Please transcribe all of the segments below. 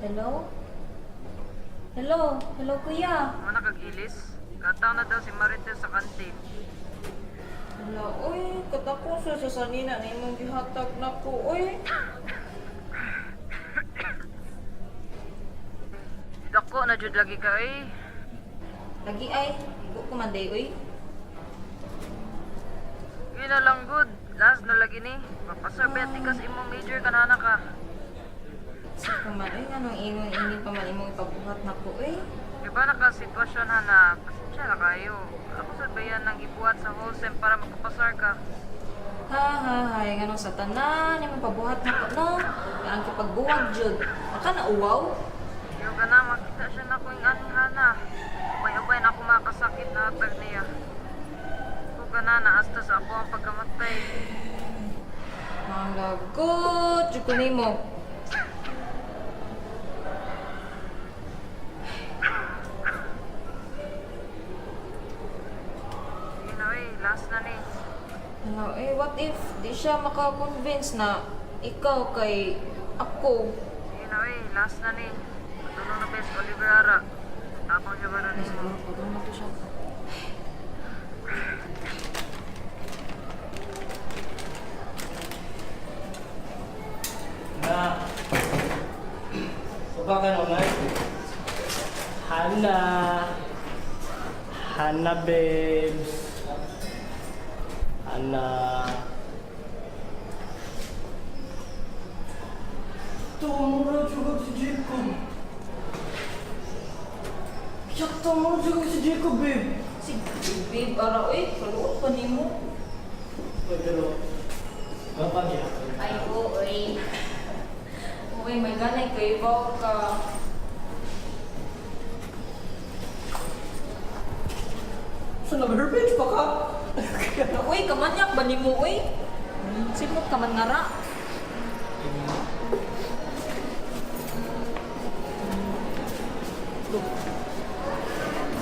Hello? Hello? Hello, kuya? Ano nakagilis? Kataw na daw si Marites sa kantin. Hello, uy, katako sa sanina na imong gihatag na ko, uy. Dako na jud lagi ka eh. Lagi ay, igo ko man day, uy. Yun na lang good. Last na lagi ni. Papasabi kas imong major kanana ka. Kuman, uy, anong ingon pa man imong ipabuhat na ko, uy. Diba naka sitwasyon ha na pasensya na kayo. Ako sa bayan nang ibuhat sa wholesale para makapasar ka. Hay, ganun sa tanan, imong pabuhat na ko, no? Ang kipagbuwag, jud. Aka na uwaw? Yung ka na, makita siya na ko yung aning hana. Ubay-ubay na ako makasakit na atag niya. Kung ka na, naasta sa ako ang pagkamatay. Ang lagot, jud ko nimo. Sige na eh, last na ni. Ano, what if di siya makakonvince na ikaw kay ako? Sige na eh, last na ni. Patulong na best Oliveira. Tapang siya ba na ni? Siguro, pagod na to siya. Na. Suka ka naman. Hana. Hana, babes. Hana. Tumura juga si Jacob. Siya tumura juga si Jacob, babe. Si babe, ara, kaluot pa nimo. Pero, apa niya? Ay, oy. Uy, may ganay kay Ibaw ka. Saan nag-herbage pa ka? Uy, kamanyak ba nimo, uy? Simot ka man nga ra.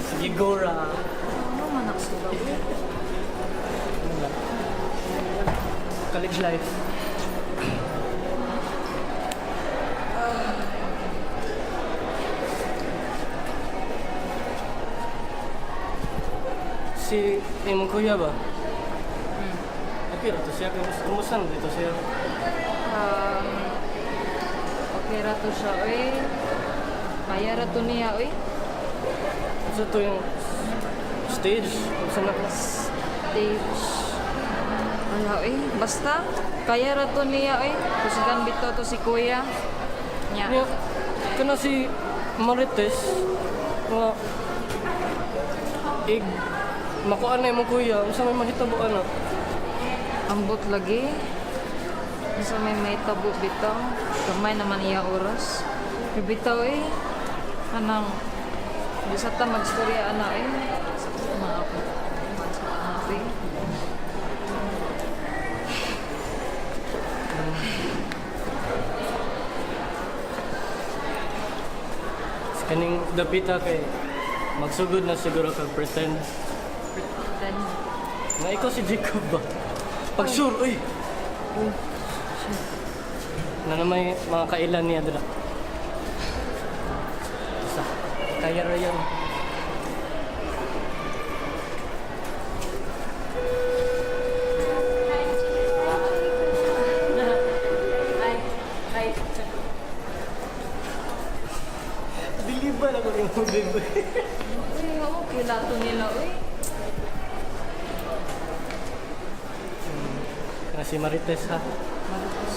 Sige, Gora. Ano man ang sila, uy? College life. Si imong kuya ba? Okay, rato siya. Kumusta na dito siya? Okay ra to siya, uy. Kaya ra to niya, uy. Sa to yung stage? Kumusta na ka? Stage. Wala, uy. Basta, kaya ra to niya, uy. Kusigan bito to si kuya. Nya. Niya, ito na si Marites. Nga, makuha na imong kuya. Saan may mahitabo na? Ambot lagi. Isa may tabo bitaw. Kamay naman iya oras. Pero bitaw eh. Anang bisa ta magstorya ana eh. Sa mga ako. Sa anak eh. Kaning dapita kay magsugod na siguro kag pretend. Then, Na ikaw si Jacob ba? Pag sure, uy! Na naman mga kailan niya dala. Isa, kaya ra yan. Biliban ako yung bebe. uy, okay lato nila, uy. Kana si Marites ha. Marcos.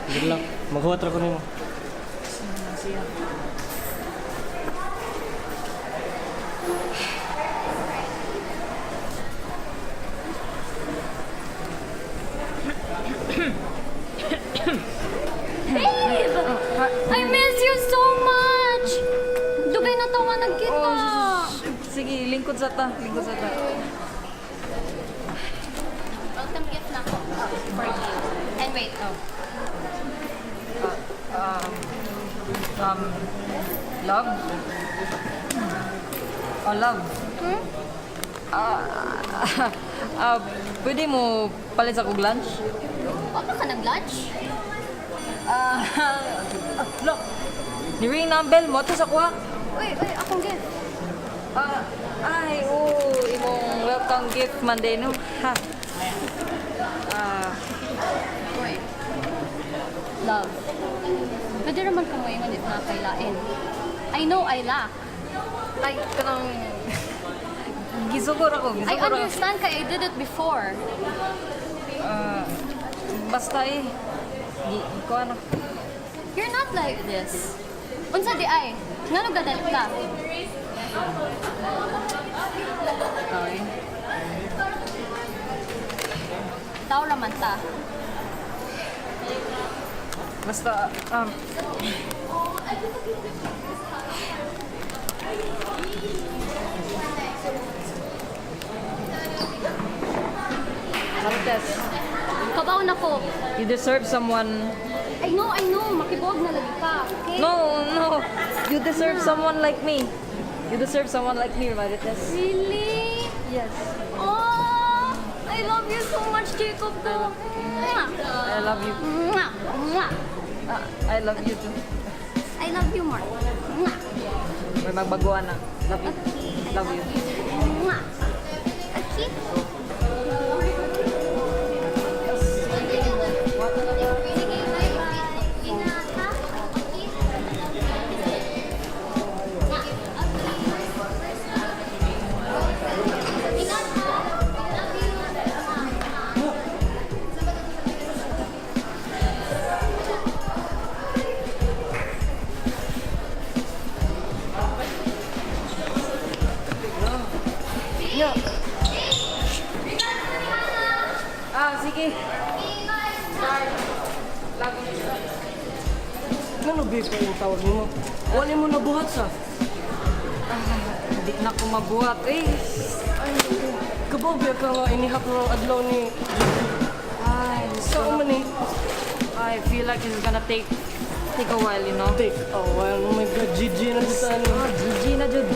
Hindi lang, maghuwat ra ko nimo. Sino siya? Babe! I miss you so much! Dugay na to nga nagkita. Sige, lingkod sa ta. Lingkod sa ta. Welcome gift na ko. For you. And wait, Love? Oh, love. Hmm? Pwede mo palit sa kong lunch? Wala ka nag-lunch? Look, ni-ring na ang bell mo. Ito sa kuha. Uy, akong gift. Imong welcome gift man din, no? Ha. Uy. Love. Pwede naman ka mo ingon na kailain. I know I lack. Ay, kanang... Gisugor ako, I gisugor ako. understand ka, I did it before. Basta ko ano. You're not like this. Unsa di ay? Nga nagdadalit ka? Okay. Tao raman ta. Basta, Marites, Kabaon ako. you deserve someone. I know. Makibuwag na lagi ka. Okay? No. You deserve someone like me. You deserve someone like me, Marites. Really? Yes. Oh, I love you so much, Jacob. Mwah. I love you. Mwah. Mwah. I love you too. I love you more. Mwah. May magbaguan na. Love you. Okay. Love you. Mwah. Okay. Yo. Sige. Love you. Ano ba pa yung tawag mo? Wala mo nabuhat sa. Hindi na ako mabuhat eh. Kabobya ka nga inihap ng adlaw ni Ay, Saan man eh? I feel like it's gonna take a while, you know? Take a while. Oh my God, GG na kita. GG na, Jud.